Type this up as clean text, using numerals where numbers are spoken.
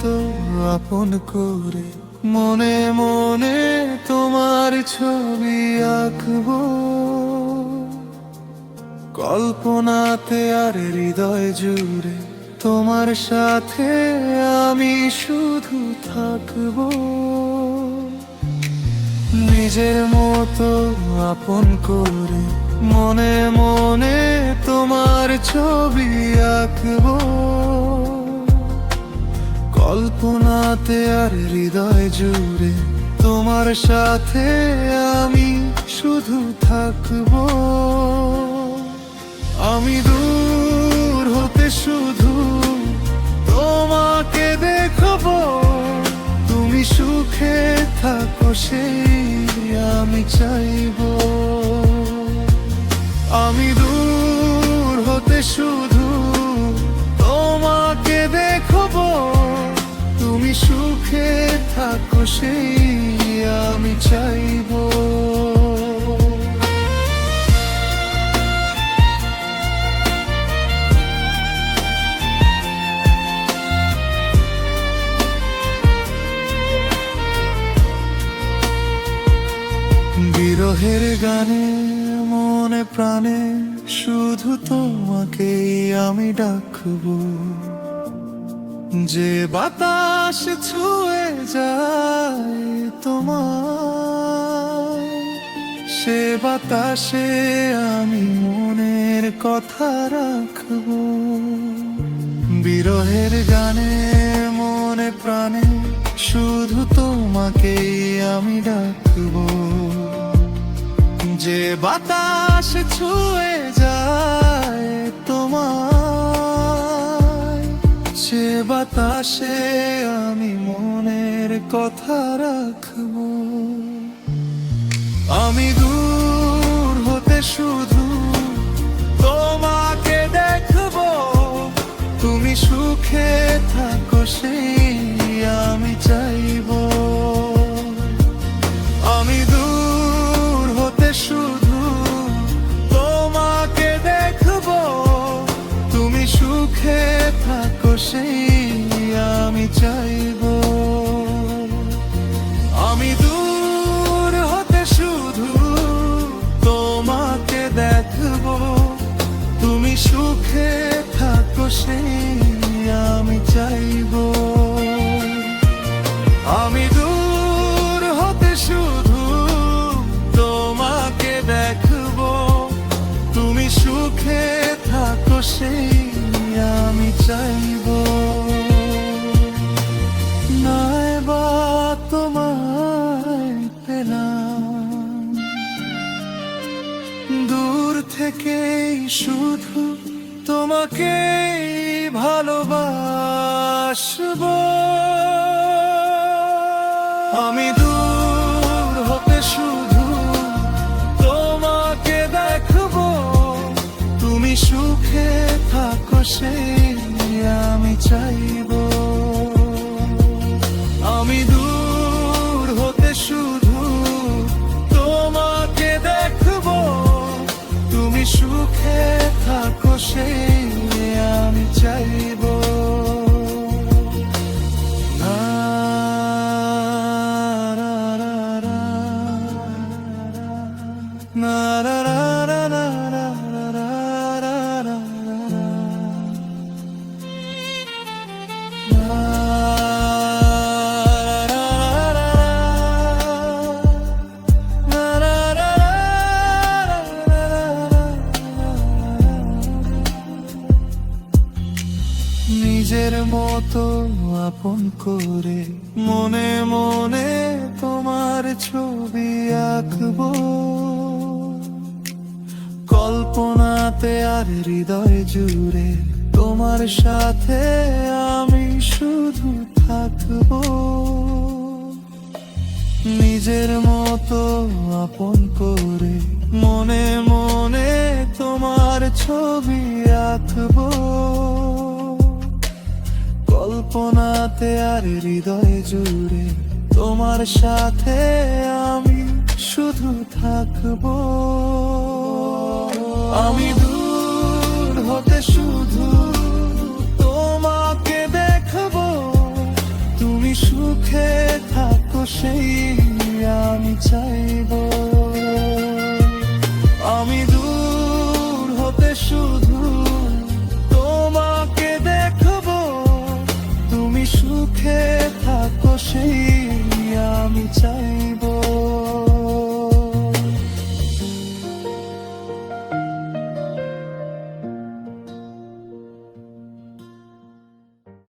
মতো আপন করে মনে মনে তোমার ছবি আঁকবো, কল্পনাতে আর হৃদয় জুড়ে তোমার সাথে আমি শুধু থাকবো। নিজের মতো আপন করে মনে মনে তোমার ছবি আঁকবো, কল্পনাতে আর হৃদয় জুড়ে তোমার সাথে আমি শুধু থাকবো। আমি দূর হতে শুধু তোমাকে দেখবো, তুমি সুখে থাকো সেই আমি চাইবো। আমি দূর হতে শুধু তোমাকে দেখবো, তুমি সুখে থাকো সেই আমি চাইবো। বিরহের গানে মনে প্রাণে শুধু তোমাকেই আমি ডাকবো, যে বাতাস ছুঁয়ে যায় তোমার, সে বাতাসে আমি মনের কথা রাখবো। বিরহের গানে মনে প্রাণে শুধু তোমাকেই আমি ডাকবো, যে বাতাস ছুঁয়ে যায় তোমার, সে বাতাসে আমি মনের কথা রাখবো। আমি দূর হতে শুধু তোমাকে দেখবো, তুমি সুখে থাকো সেই আমি চাইবো। আমি দূর হতে শুধু তোমাকে দেখবো, তুমি সুখে থাকো সেই আমি চাইবো। আমি দূর হতে শুধু তোমাকে দেখবো, তুমি সুখে থাকো সেই আমি চাইবো। আমি দূর হতে শুধু তোমাকে দেখবো, তুমি সুখে থাকো সেই আমি চাইবো। নাইবা তোমায় পেলাম, দূর থেকেই শুধু তোমাকেই ভালোবাসবো। আমি দূর হতে শুধু তোমাকে দেখবো, তুমি সুখে থাকো সেই আমি চাইবো। আমি দূর হতে শুধু তোমাকে দেখবো, তুমি সুখে থাকো সেই আমি চাইবো। নিজের মতো আপন করে মনে মনে তোমার ছবি আঁকবো, কল্পনাতে আর হৃদয় জুড়ে তোমার সাথে আমি শুধু থাকবো। নিজের মতো আপন করে মনে মনে তোমার ছবি আঁকবো, কল্পনাতে আর হৃদয় জুড়ে তোমার সাথে আমি শুধু থাকবো। আমি দূর হতে শুধু তোমাকে দেখবো, সুখে থাকো সেই আমি চাইবো। আমি দূর হতে শুধু তোমাকে দেখবো, তুমি সুখে থাকো সেই আমি চাইবো।